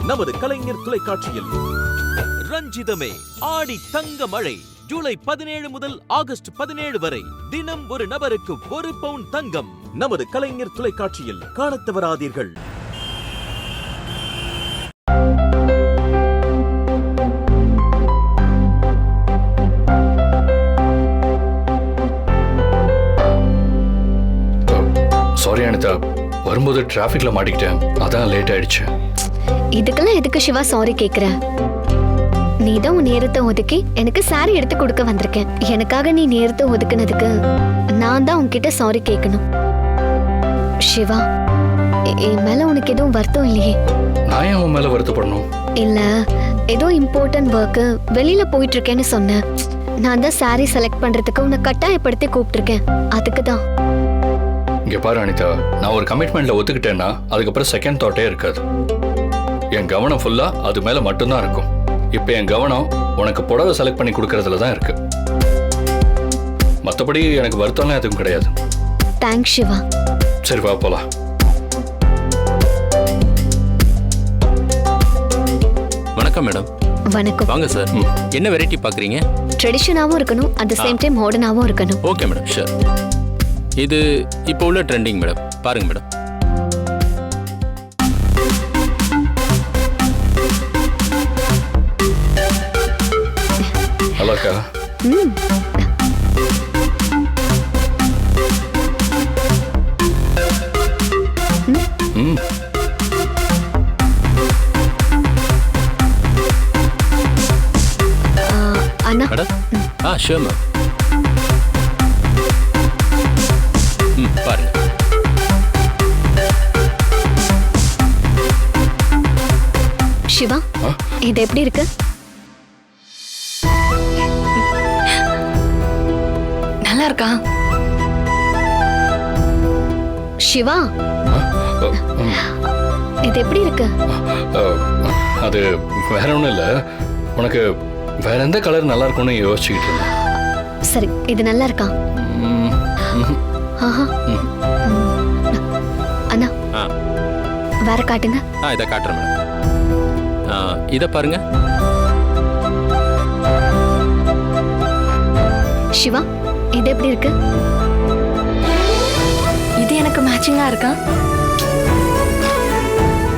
நமது கலைஞர் தொலைக்காட்சியில். ரஞ்சிதமே ஆடி தங்க மழை ஜூலை 17 முதல் ஆகஸ்ட் 17 வரை தினம் ஒரு நபருக்கு 1 பவுன் தங்கம். நமது கலைஞர் தொலைக்காட்சியில் காணத் தவறாதீர்கள். சாரி அனிதா, வரும்போது டிராஃபிக்ல மாட்டிக்கிட்டேன், அதான் லேட் ஆயிடுச்சு. இதுக்கெல்லாம் எதுக்கு சிவா சாரி கேக்குற? நீ தான் உன் நேரத்தை ஒதுக்கி எனக்கு சாரி எடுத்து கொடுக்க வந்திருக்கேன். எனக்காக நீ நேரத்தை ஒதுக்குனதுக்கு நான் தான் உன்கிட்ட சாரி கேட்கணும். சிவா, என் மேல உனக்கு எதுவும் வருத்தம் இல்லையே? நான் ஏன் உன் மேல வருத்தப்படணும்? இல்ல, ஏதோ இம்பார்ட்டன்ட் ஒர்க்கு வெளியில போயிட்டு இருக்கேன்னு சொன்னேன். நான் தான் சாரி செலக்ட் பண்றதுக்கு உன்னை கட்டாயப்படுத்தி கூப்பிட்டுருக்கேன். அதுக்கு தான். இங்க பாரு அனிதா, நான் ஒரு கமிட்மெண்ட்ல ஒத்துக்கிட்டேன்னா அதுக்கப்புறம் செகண்ட் தாட்டே இருக்காது. என் கவனம் ஃபுல்லா அது மேல மட்டும்தான் இருக்கும். இப்ப என் கவனம் உனக்கு புடவை செலக்ட் பண்ணி கொடுக்கறதுல தான் இருக்கு. மத்தபடி எனக்கு வருத்தம்லாம் எதுவும் கிடையாது. தேங்க்ஸ் சிவா. சரி வா போலாம். வணக்கம் மேடம். வணக்கம். வாங்க சார். என்ன வெரைட்டி பாக்குறீங்க? ட்ரெடிஷனாவும் இருக்கணும், அட் தி சேம் டைம் மாடர்னாவும் இருக்கணும். Okay madam, sure. இது இப்போ உள்ள ட்ரெண்டிங் மேடம், பாருங்க மேடம். நல்லாக்கா? அண்ணா. Madam sure ma'am. பாருங்க. சிவா, இது எப்படி இருக்கு? நல்லா இருக்கா? சிவா, இது எப்படி இருக்கு? அது வேற ஒண்ணும் இல்ல, உனக்கு வேற எந்த கலர் நல்லா இருக்கும்னு யோசிச்சுக்கிட்டு இருந்தேன். சரி, இது நல்லா இருக்கா? அண்ணா, வேற காட்டுங்க. இதை காட்டுறேன் மேடம். இதை பாருங்க. சிவா, இது எப்படி இருக்கு? இது எனக்கு மேட்சிங்கா இருக்கா?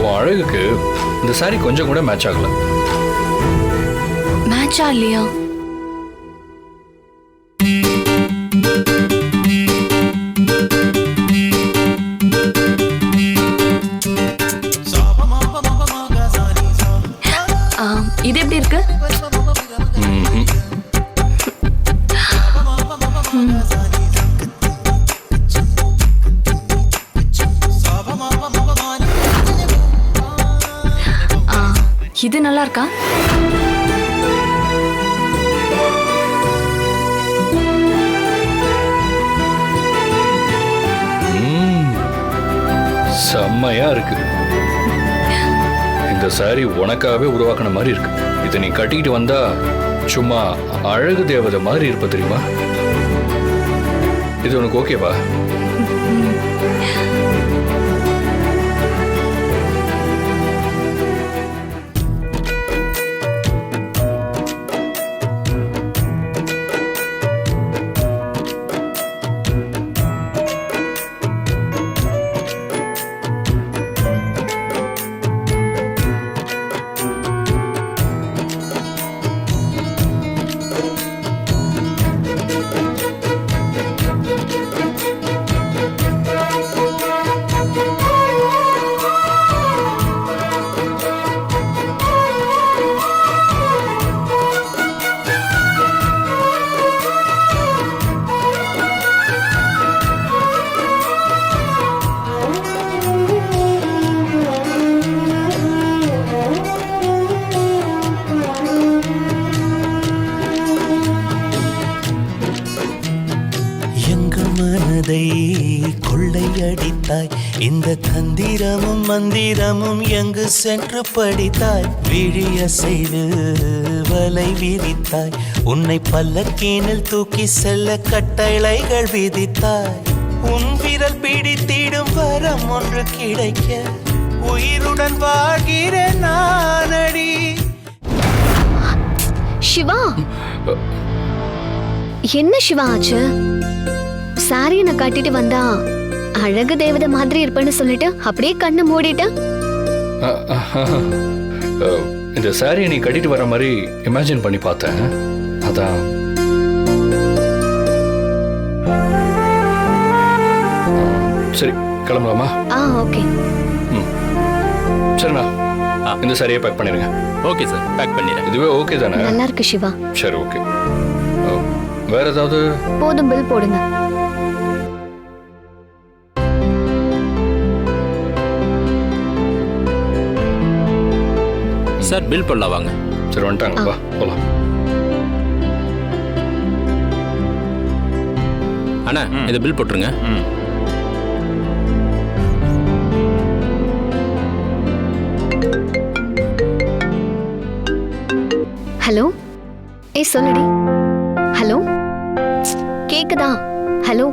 உன் அழகுக்கு இந்த சாரி கொஞ்சம் கூட மேட்ச் ஆகல. மேட்சா இல்லையா? இது எப்படி இருக்கு? இது நல்லா இருக்கா? செம்மையா இருக்கு. இந்த சாரி உனக்காகவே உருவாக்கின மாதிரி இருக்கு. இதை நீ கட்டிக்கிட்டு வந்தா சும்மா அழகு தேவதை மாதிரி இருப்ப தெரியுமா? இது உனக்கு ஓகேவா? மனதை கொள்ளையடித்தாய், இந்த தந்திரமும் மந்திரமும் எங்கு சென்று படித்தாய், விழிய செய்து வலை விரித்தாய், உன்னை பல்லக்கீனில் தூக்கி செல்ல கட்டளைகள் விதித்தாய், உன் விரல் பிடித்திடும் வரம் ஒன்று கிடைக்க உயிருடன் வாழ்கிறேன் நான். என்ன சிவா ஆச்சு? சாரியை நான் கட்டிட்டு வந்தா அழகு தேவதை மாதிரி இருப்பேன்னு சொல்லிட்டு அப்படியே கண்ணை மூடிட்டு. இந்த சாரியை நீ கட்டிட்டு வர மாதிரி இமேஜின் பண்ணி பார்த்தேன். அதான். சரி, கிளம்பலாமா? ஓகே. சரிண்ணா, இந்த சாரியை பேக் பண்ணிடுங்க. ஓகே சார், பேக் பண்ணிடுறேன். இதுவே ஓகே தானே? நல்லா இருக்கு சிவா. சரி, ஓகே. வேற ஏதாவது? போதும், பில் போடுங்க. சார், பில் போடலாம் வாங்க. சரி, வந்துட்டாங்கப்பா, போலாம். அண்ணா, இதை பில் போட்டுருங்க. ஹலோ, சொல்லுடி. ஹலோ, கேக்குதா? ஹலோ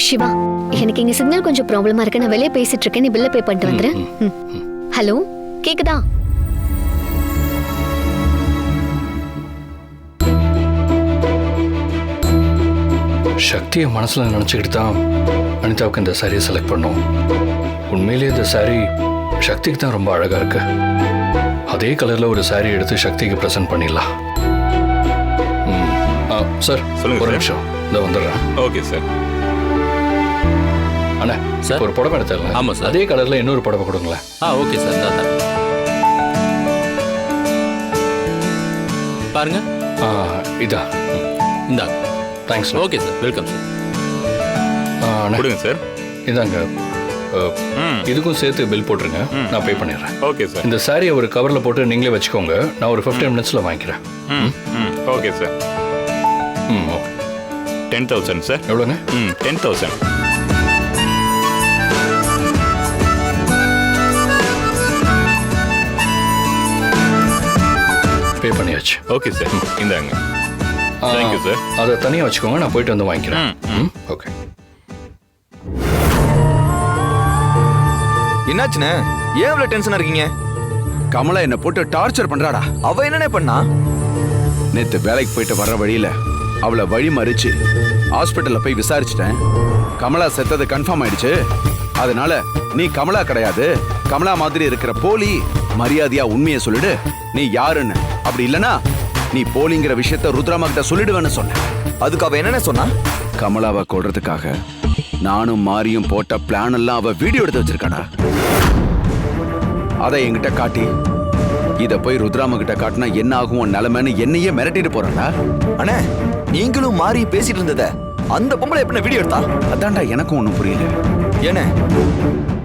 சிவா, எனக்கு இங்க சிக்னல் கொஞ்சம் ப்ராப்ளமா இருக்கு. நான் வெளியே பேசிட்டு இருக்கேன். நீ பில்ல பே பண்ணிட்டு வந்துரு. ஹலோ, கேக்குதா? சக்தியை மனசுல நினைச்சுக்கிட்டு தான் அனிதாவுக்கு இந்த சாரியை செலக்ட் பண்ணோம். உண்மையிலேயே இந்த சாரி சக்திக்கு தான் ரொம்ப அழகா இருக்கு. அதே கலர்ல ஒரு சாரி எடுத்து சக்திக்கு பிரசன்ட் பண்ணிடலாம். சார், ஒரு நிமிஷம், இந்த வந்துடுறேன். Okay sir. அண்ணா சார், ஒரு புடவை எடுத்துடலாம். ஆமாம் சார். அதே கலர்ல இன்னொரு புடவை கொடுங்களேன். ஓகே சார், தான் பாருங்க. இதா, இந்தா. Thanks. Okay sir, welcome sir. கொடுங்க சார். இதாங்க, இதுக்கும் சேர்த்து பில் போட்டுருங்க. நான் பே பண்ணிடுறேன். Okay sir. இந்த சாரியை ஒரு கவரில் போட்டு நீங்களே வச்சுக்கோங்க. நான் ஒரு 15 மினிட்ஸில் வாங்கிக்கிறேன். Okay sir. ஓகே. 10,000 சார். எவ்வளோங்க? 10,000. பே பண்ணியாச்சு. ஓகே சார், இந்தாங்க. Thank you sir. அதை தனியாக வச்சுக்கோங்க, நான் போயிட்டு வந்து வாங்கிக்கிறேன். ஓகே. என்னாச்சுண்ணே? ஏன் இவ்வளவு டென்ஷனா இருக்கீங்க? கமலா என்ன போட்டு டார்ச்சர் பண்றாடா. அவ என்னனே பண்ணா? நேத்து வேலைக்கு போயிட்டு வர்ற வழியில அவளை வழி மறிச்சு ஹாஸ்பிட்டல்ல போய் விசாரிச்சிட்டேன். கமலா செத்தது கன்ஃபார்ம் ஆயிடுச்சு. அதனால நீ கமலா கிடையாது, கமலா மாதிரி இருக்கிற போலி. மரியாதையா உண்மையை சொல்லிடு, நீ யாருன்னு. அப்படி இல்லனா நீ போலிங்கிற விஷயத்த ருத்ராமா கிட்ட சொல்லிடுவேன்னு சொன்ன. அதுக்கு அவ என்னனே சொன்னா? கமலாவை கொல்றதுக்காக நானும் மாரியும் போட்ட பிளான் எல்லாம் அவ வீடியோ எடுத்து வச்சிருக்காடா. அதை என்கிட்ட காட்டி இத போய் ருத்ராம கிட்ட காட்டினா என்ன ஆகும் உன் நிலைமைன்னு என்னையே மிரட்டிட்டு போறாடா. அண்ணே, நீங்களும் மாறி பேசிட்டு இருந்தத அந்த பொம்பளை எப்படின வீடியோ எடுத்தா? அதான்டா எனக்கும் ஒண்ணும் புரியல. ஏனே,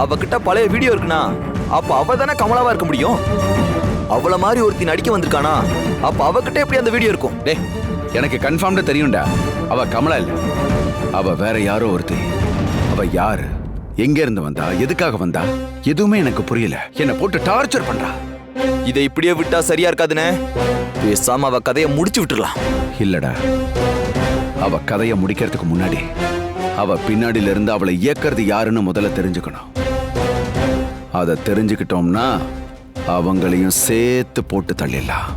அவகிட்ட பழைய வீடியோ இருக்குனா அப்ப அவ தானே கமலாவா இருக்க முடியும். அவள மாதிரி ஒருத்தி நடிக்க வந்திருக்கானா, அப்ப அவகிட்ட எப்படி அந்த வீடியோ இருக்கும்? டேய், எனக்கு கன்ஃபார்ம்டா தெரியும்டா, அவ கமலா இல்ல, அவ வேற யாரோ ஒருத்தி. அவ யாரு, எங்க இருந்து வந்தா, எதுக்காக வந்தா, எதுவுமே எனக்கு புரியல. என்ன போட்டு டார்ச்சர் பண்றா. இதை இப்படியே விட்டா சரியா இருக்காதுனே. பேசாம அவ கதையை முடிச்சு விட்டுறலாம். இல்லடா, அவ கதையை முடிக்கிறதுக்கு முன்னாடி அவ பின்னாடில இருந்து அவளை இயக்கிறது யாருன்னு முதல்ல தெரிஞ்சுக்கணும். அதை தெரிஞ்சுக்கிட்டோம்னா அவங்களையும் சேர்த்து போட்டு தள்ளிடலாம்.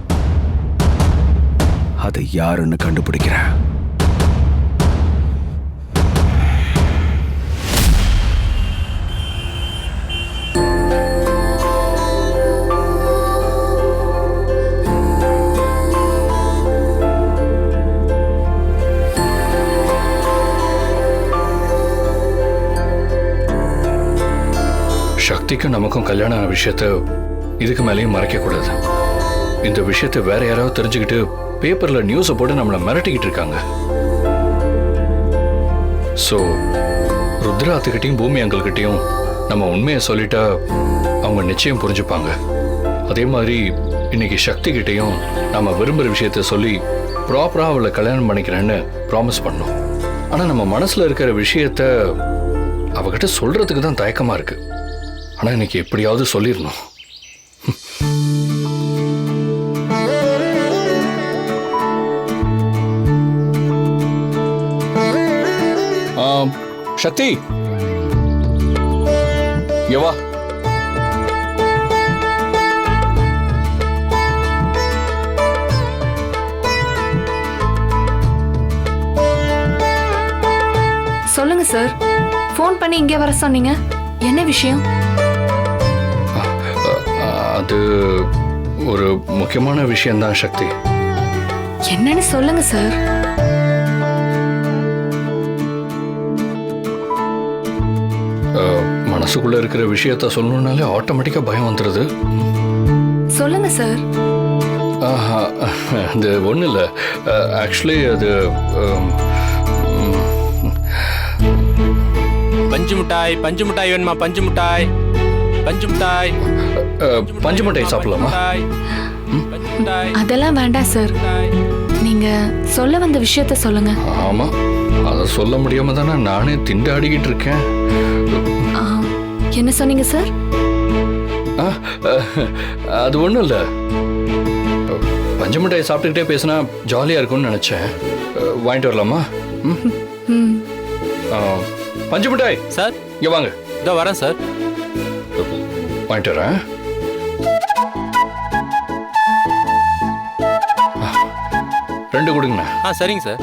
அது யாருன்னு கண்டுபிடிக்கிறேன். சக்திக்கும் நமக்கும் கல்யாணம் ஆன விஷயத்த இதுக்கு மேலேயும் மறைக்க கூடாது. இந்த விஷயத்தை வேற யாராவது தெரிஞ்சுக்கிட்டு பேப்பர்ல நியூஸை போட்டு நம்மளை மிரட்டிக்கிட்டு இருக்காங்க. ஸோ ருத்ராத்துக்கிட்டையும் பூமி அங்கல்கிட்டையும் நம்ம உண்மையை சொல்லிட்டா அவங்க நிச்சயம் புரிஞ்சுப்பாங்க. அதே மாதிரி இன்னைக்கு சக்தி கிட்டையும் நம்ம விரும்புகிற விஷயத்த சொல்லி ப்ராப்பராக அவளை கல்யாணம் பண்ணிக்கிறேன்னு ப்ராமிஸ் பண்ணோம். ஆனால் நம்ம மனசில் இருக்கிற விஷயத்த அவகிட்ட சொல்றதுக்கு தான் தயக்கமா இருக்கு. ஆனா இன்னைக்கு எப்படியாவது சொல்லிடணும். சக்தி, இங்க வா. சார் ஃபோன் பண்ணி இங்கே வர சொன்னீங்க என்ன விஷயம்? அது ஒரு முக்கியமான விஷயம்தான் சக்தி. என்னன்னு சொல்லுங்க சார். மனசுக்குள்ள இருக்கிற விஷயத்த சொல்லணும்னாலே ஆட்டோமேட்டிக்கா பயம் வந்துடுது. சொல்லுங்க சார். அது ஒன்றும் இல்லை. ஆக்சுவலி அது பஞ்சு மிட்டாய் பஞ்சு மிட்டாய் வேணுமா? பஞ்சு மிட்டாய் பஞ்சு மிட்டாய் பஞ்சு மிட்டாய் சாப்பிடலாமா? பஞ்சு மிட்டாய் அதெல்லாம் வேண்டாம் சார். நீங்க சொல்ல வந்த விஷயத்த சொல்லுங்க. ஆமா, அதை சொல்ல முடியாம தானே நானே திண்டாடிக்கிட்டு இருக்கேன். என்ன சொன்னீங்க சார்? அது ஒன்றும் இல்லை. பஞ்சு மிட்டாய் சாப்பிட்டுக்கிட்டே பேசினா ஜாலியாக இருக்கும்னு நினச்சேன். வாங்கிட்டு வரலாமா? பஞ்சு மிட்டாய் சார் இங்கே வாங்க. இதோ வரேன் சார். வாங்கிட்டு வரேன். ரெண்டு கொடுங்கண்ணா. சரிங்க சார்.